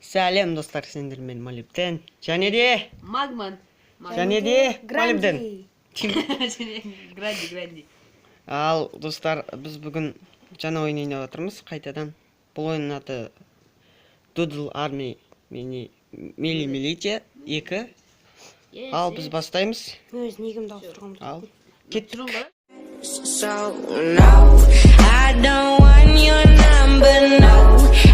Сәлем достар, сендер мен Малибден. Және де Магман. Және де Малибден. Гранди. Ал достар, біз бүгін жаңа ойын ойнап отырмыз қайтадан. Бұл ойынның аты Doodle Army Militia 2. Ал біз бастаймыз. Өз негімді ауыстырғанбыз. Ал кеттік. So no, I don't want your number, no.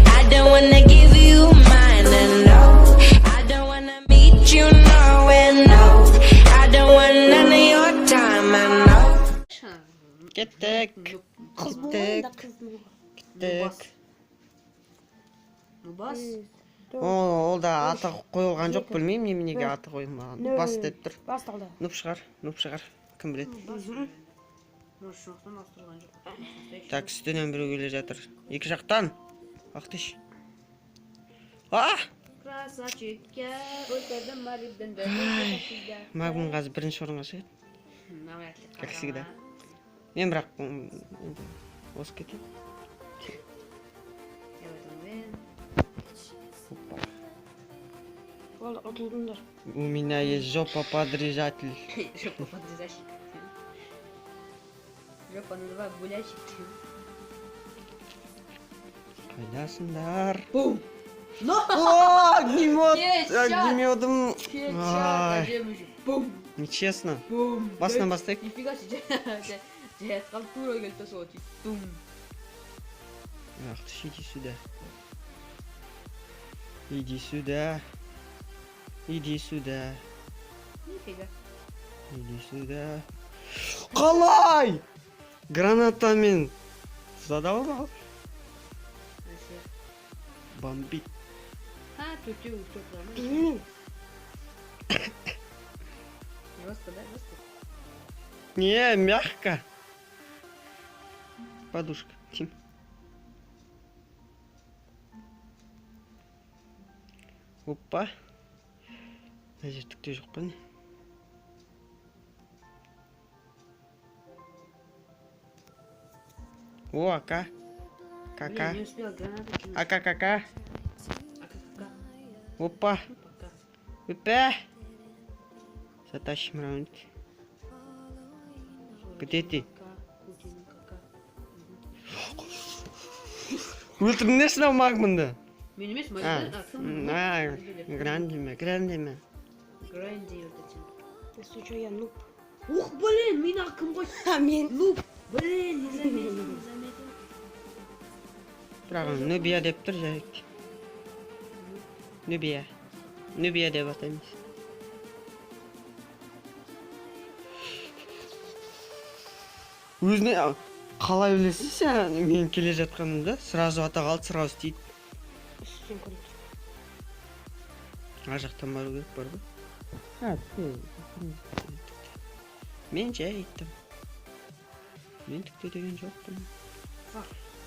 I don't wanna give you mine, no. I don't wanna meet you nowhere, no. I don't want none of your time, I know. Кеттік. Қыз болғанда Кеттік. қыздың. Кеттік. Нубас. Ол да аты қойылған жоқ, білмеймін неменеге аты қойылмаған. Бас деп тұр. Басталды. Нуп шығар. Кім біледі? Может, жоқтан ауыстырған жоқ. Так, үстінен біреу келе жатыр. Екі жақтан. Ақтыш. Красавчик, я өлтірдім Малибденді. Магмун қазір бірінші орынға шығады. Как всегда. Мен бірақ осы кетейін. Ол ұтылдыңдар. У меня есть жопа подрезатель. Жопа подрезащик. Жопа на два гулящик. Қайдасыңдар? Бум! Огнемётом. Хедшот, әжеміші. Бум! Нечестно. Бум! Басынан бастайық. Нифига себе. Жайатқан тура келді сол тиіп. Бум! Ақтыш, иди сюда. Иди сюда. Иди сюда. Нифига. Иди сюда. Қалай? Гранатамен задал. Бомбит. Түтеу, түтеу. Білмеймін. Жестко, да? Жестко. Не, мягко. Подушка. Тим. Опа. Мына жер түкте жоқ па не? О, ака. Кака. Не успел гранату кинуть. Ака. Ака. Опа. Пока. Опа. Затащим раунд. Где ты? Өлтірмесін ау Магмунды. Мен емес, Малибден. Грандиме. Гранди өлтірсен. Если что, я нуп. Ух, блин, мені кім қойды? Мен. Нуп. Блин, не заметил. Бірақ Нубия деп тұр жайықты. Нубия деп атаймыз. Өзіне қалай білесің сен мен келе жатқанымда сразу ата қалды, сразу істейді. Үстен көріп тұр. Ар жақтан бару керек бар ба? Мен жай айттым. Мен түкте деген жоқпын.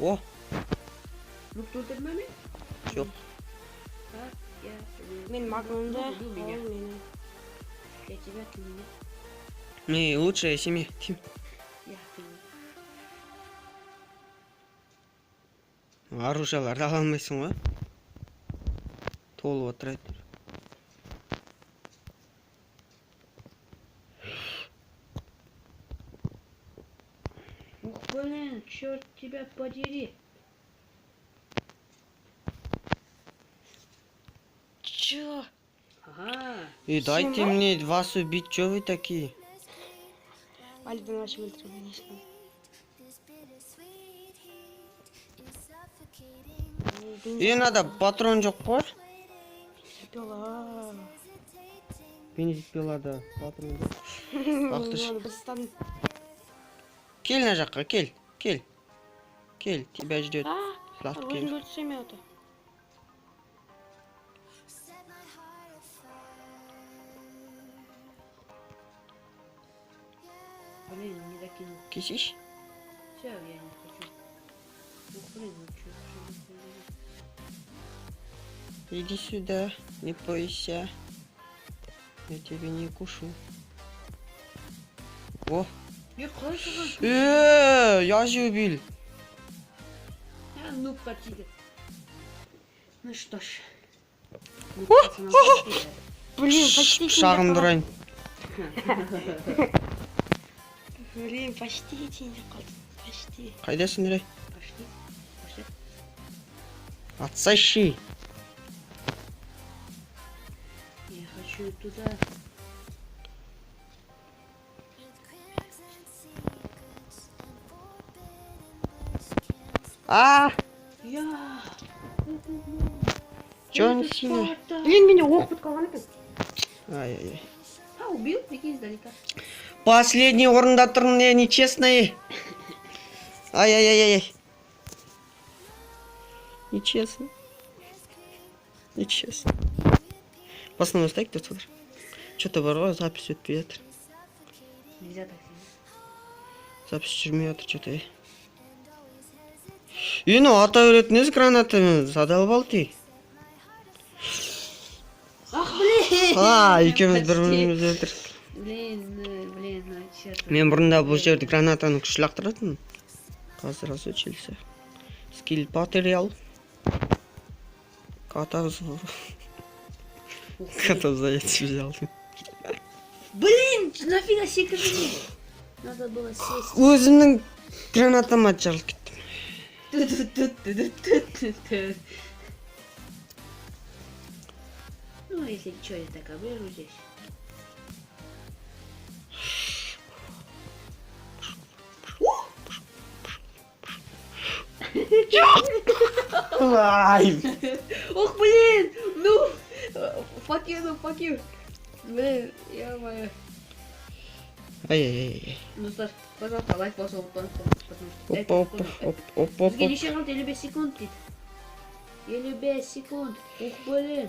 О, Нупты өлтірді ме мен? жоқ. Мен Магнумды. Ну, люблю меня. Ол мені. Я тебя, ты меня. Мы лучшая семья. Тим. Я, ты меня. Оружияларды ала алмайсың ғой. Толып отырады. Ух, блин, черт тебя подери. Чё? Ага. И дайте мне вас убить, чё вы такие? Малибден вообще өлтірген ешкім. И надо патрон жоқ қой. Пила. Бензопилада патрон жоқ. Ақтыш. Оны бір станып. Кел на жаққа, кел. Кел, тебя ждет. Сладкий. Өзімді өлтірсем я ота. Блин, не докинул. Кисишь? Все, я не хочу. Ух, блин, ну чё. Иди сюда, не бойся. Я тебя не кушу. О, Я хорошо. я же убил. Ну, потига. Ну что ж. Блин, почти Пышағымды ұрайын. Блин, почти тиінде қалды. Почти. Қайдасың, Нұрай? Пошли. Пошли. Отсащи. Я хочу туда. А, Я. Джон Сина. Блин, меня оқып қалған екен. Ай-яй-яй. А, убил? Прикинь, издалека. Последний орында тұрмын, я нечестный. Ай-яй-яй-яй. Нечестно. Нечестно. Басынан ұстайық деп тұр. Что-то бар ғой, запись өтпей жатыр. Нельзя так сидеть. Запись жүрмей жатыр, что-то. Ені ата өретін өз гранатамен задалбал тей. Ах, блин! Екеуміз бір-бірімізді өлтірдік. Блин, ну честно. Мен бұрында бұл жерді гранатаны күшті лақтыратын. Қазір аз өтшелісі. Скилл материал. Катавзор. Катавзаец взял. Блин, нафига секретный? Надо было сесть. Өзімнің гранатама жарылып кеттім. Ну, если что, я так обрежу здесь. Ай! Ох, блин! Ну! Fuck you. Блин, ё-моё. Ай-яй-яй. Ну, Саш, пожалуйста, лайк пошел, потому что... Оп-оп-оп-оп-оп. Бізге неше қалды? 55 секунд дейді. 55 секунд. Ух, блин.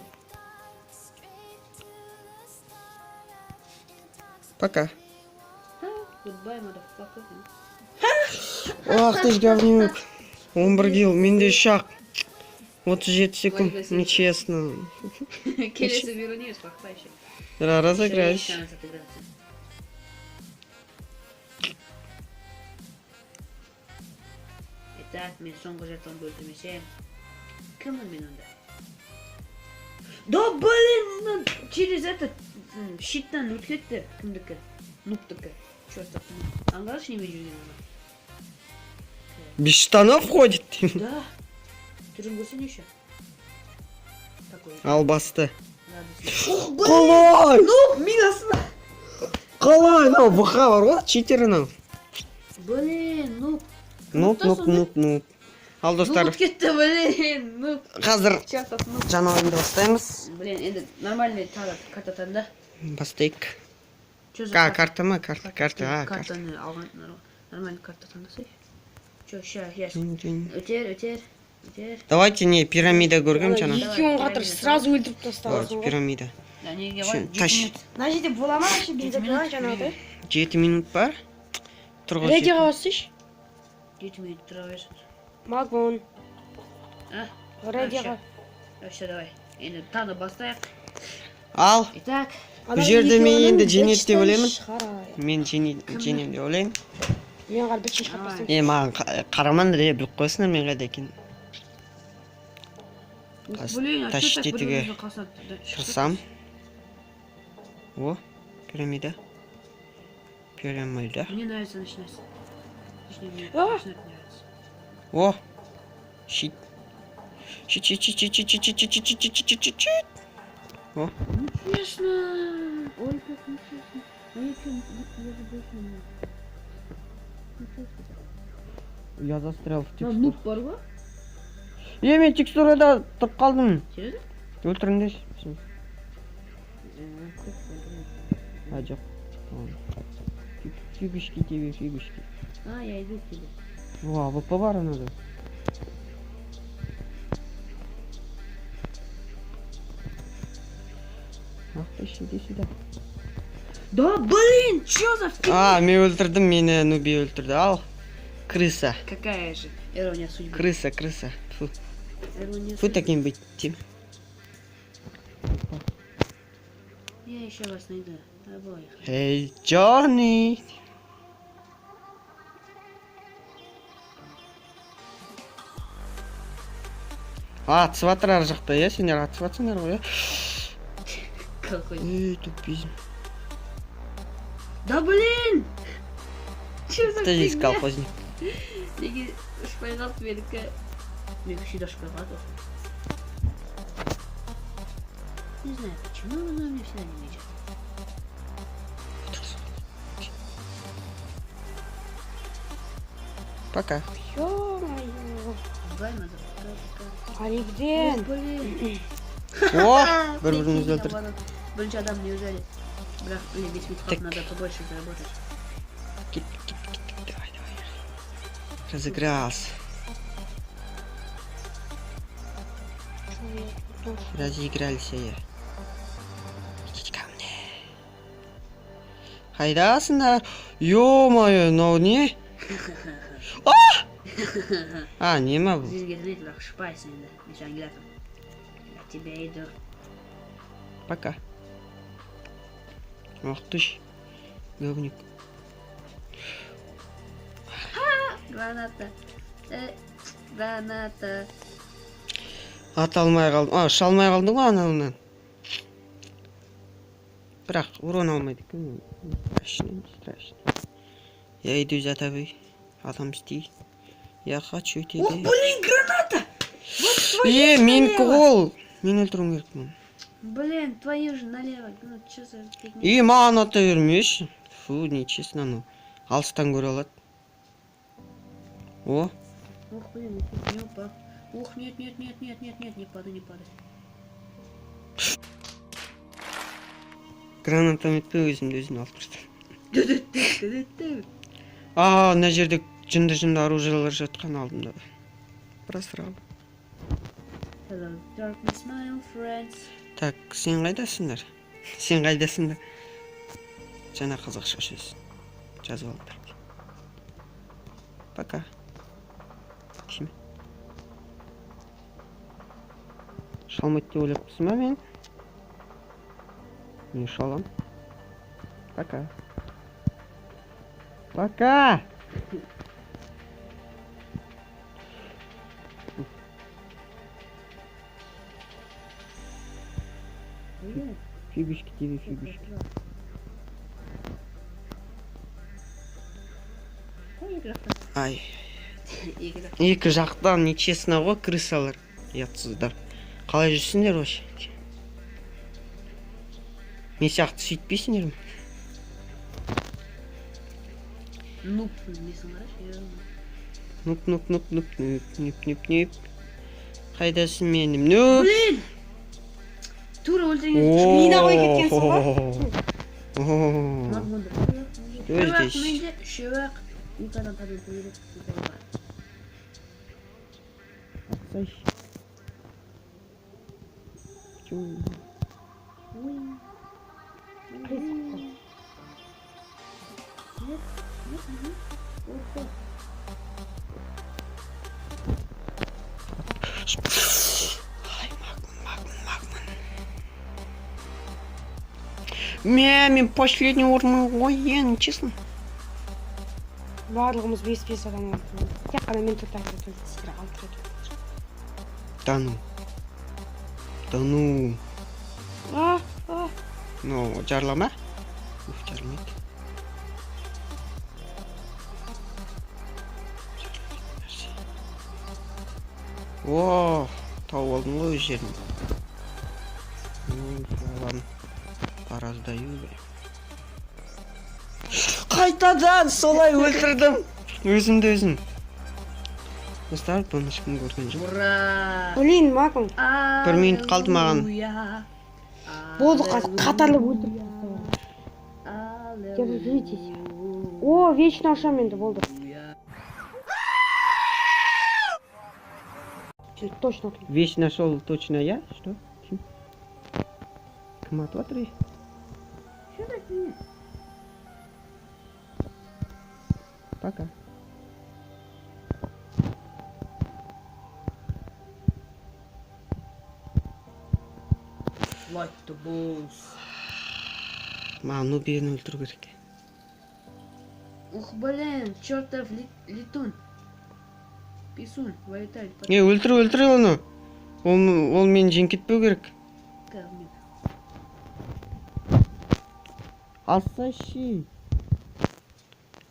Пока. Goodbye, motherfucker. Ах ты ж говнюк. 11 килл, менде шақ. 37 секунд. Нечестно. Келесі вернешь, похвайши. Разыграюсь. Шанс отыграться. Итак, мен соңғы жартылымды өлтірмесем. Кіммін мен онда? Да, блин! Через этот щиттан өткетті. Кімдікі? Нуптікі. Чёртов нуп. Аңғарыш неме жүрген ана? Без штанов ходит. Да. Түрін көрсен еще. Такой. Албасты. Радостный. Ух, блин! Қалай! Ну, минасына! Қалай? Мынау бұқа бар ғой, читер анау. Блин, ну. Нуп. Ал достар, Ну, кетті, блин, ну. қазір Чертов, ну. жаңа ойынды бастаймыз. Блин, енді нормальный картадан да. Бастайық. Чё за Карта ма? Карта. Картаны алған нормальный карта таңдасай. Чё, ща, я өтер. Давайте не пирамида көргем жаңа. Екеуін қатыр сразу өлтіріп тастаған Давайте пирамида. Да, неге Шын, бар? таш. Мына жерде бола ма вообще бензопила жаңағыдай? 7 минут бар. Тұрғы Редиға бассайшы. 7 минут тұра берсін. Магбон. А? Редиға. Вообще, давай. Енді тағы бастайық. Ал, Итак, бұл жерде мен енді жеңеді деп ойлаймын. Шығарайын. Мен жеңем деп ойлаймын. Мен қарбет шешіп бастаймын. Маған қарамаңдар, біліп қойсыңдар мен қайда екен. блин, а Таш чё так тетігі бір-бірімізді қасат? шықсам. О, пирамида. Мне нравится начинать. Точнее, мне А! начинать нравится. О, щит. Щит. О, Нечестно! Ой, как нечестно. А я чё, я забыл, я застрял в Там текстуре. нуп бар ғой? Мен текстурада тұрып қалдым. Серьезно? Өлтіріңдерші. А, жоқ. Фигушки тебе, фигушки. А, я иду к тебе. О, АВП бар надо. Ах ты, иди сюда. Да, блин, чё за фигня? Мен өлтірдім, мені Нуби өлтірді. Ал, крыса. Какая же ирония судьбы. Крыса. Фу. Ирония Фу судьбы. таким быть. Тим. Я еще вас найду. Обоих. Эй, Джонни. Атысып жатыр ар жақта, иә? Сендер атысып жатсыңдар ғой, иә? Какой? Тупизм. Да блин! Че за Ты здесь фигня? колхозник. Неге ұшпай қалды менікі? Мен күшейді ұшпай қалды. Не знаю почему, но мне всегда не мечет. Пока. Ё-моё. Бай, мазафака. Алибден. Блин. О, бір-бірімізді өлтірдік. Бірінші адам не өзәлі. Бірақ, блин, 5 минут Так. қалды, надо побольше заработать. Кет. Давай. Разыгрался. Разыгрался я. Идите ко мне. Қайдасыңдар? Ё-моё, мынау не? Не ма бұл? Здесь где-то нет, бірақ ұшпайсың енді. Мен саған келатырмын. Я тебя иду. Пока. Ох ты ж, говник. Граната. Граната. Ата алмай қалдым. Шалмай қалдың ғой анауынан. Бірақ урон алмайды екен. Страшно. Я иду за тобой. Отомсти. Я хочу тебя. Ох, блин, граната! Менікі ғой. Мен өлтіруім керек мұны. Блин, твою же налево. Ну, что за фигня? Маған ата бермеші. Фу, нечестно анау. Алыстан көре алады. О, Ох, блин, не упал. Ух, нет, не падай. гранатам етпей өзімді алып тұрды. Ду-ду-ду-ду-ду. Мына жерде жынды оружиялар жатқан алдымда. Просрал. Hello, darkness, my old friends. Так, сен қайдасыңдар? Сен қайдасыңдар? Жаңа қазақша сөз. Жазып алып. Пока. Кім? Шалмайды деп ойлапсың ба мен? Не шалам? Пока. Пока! Фигушки тебе, фигушки. Ай. Екі жақтан нечестно ғой, крысалар. Ұятсыздар. Қалай жүрсіңдер вообще? Мен сияқты сөйтпейсіңдер ме? Нуп, несің қараш? Нуп. Қайдасың менім? Нуп! Блин! Тура өлтірген. Мина қойып кеткенсің ғой. Бірақ менде үшеуі ақ екі адам табылып келеді. Атсай. Мен последний орын ғой ең, честно. Барлығымыз 5 адам алдық. Тек қана мен тұтайын сіздер алып кетіп. Да ну. А. Ну, жарлама. Жарламайды. О, тауып алдым ғой өз жерін. Араздаю. Қайтадан солай өлтірдім. Өзім. Достар, бұны ешкім көрген жоқ. Ура! Блин, Макон. Бір минут қалды маған. Болды қатарлы өлтіріп тастау. Держитесь. О, вечно ашам енді болды. Точно. Вещь нашел точно я? Что? Кім атып жатыр? Что за фигня? Пока. Like the balls. Маған уберін өлтіру керек. Ух, блин, чертов летун. Писун, вылетай. Өлтір оны. Ол мені жеңіп кетпеу керек. Отсоси.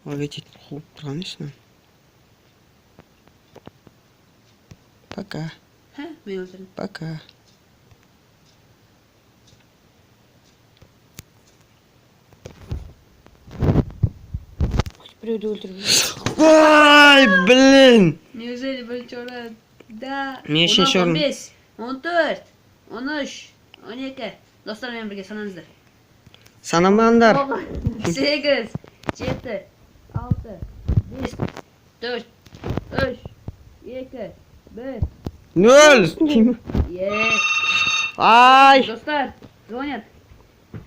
Ой, эти қуып тұрған ешін. Пока. Ха, мен өлтірдім. Пока. Біреуді өлтіріп. Ой, блин! Неужели бірінші орын? Да. Мен үшінші орын. 15, 14, 13, 12. Достармен бірге санаңыздар. Санамаңдар. 8, 7, 6, 5, 4, 3, 2, 1. Нөл! Ай! Достар, звонят.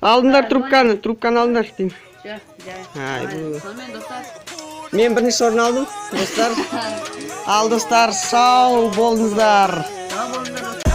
Алдыңдар трубканы алдыңдар. Все, Ай, бұл. сонымен достар. Мен бірінші орын алдым, достар. Ал достар, сау болыңыздар. Сау болыңыздар.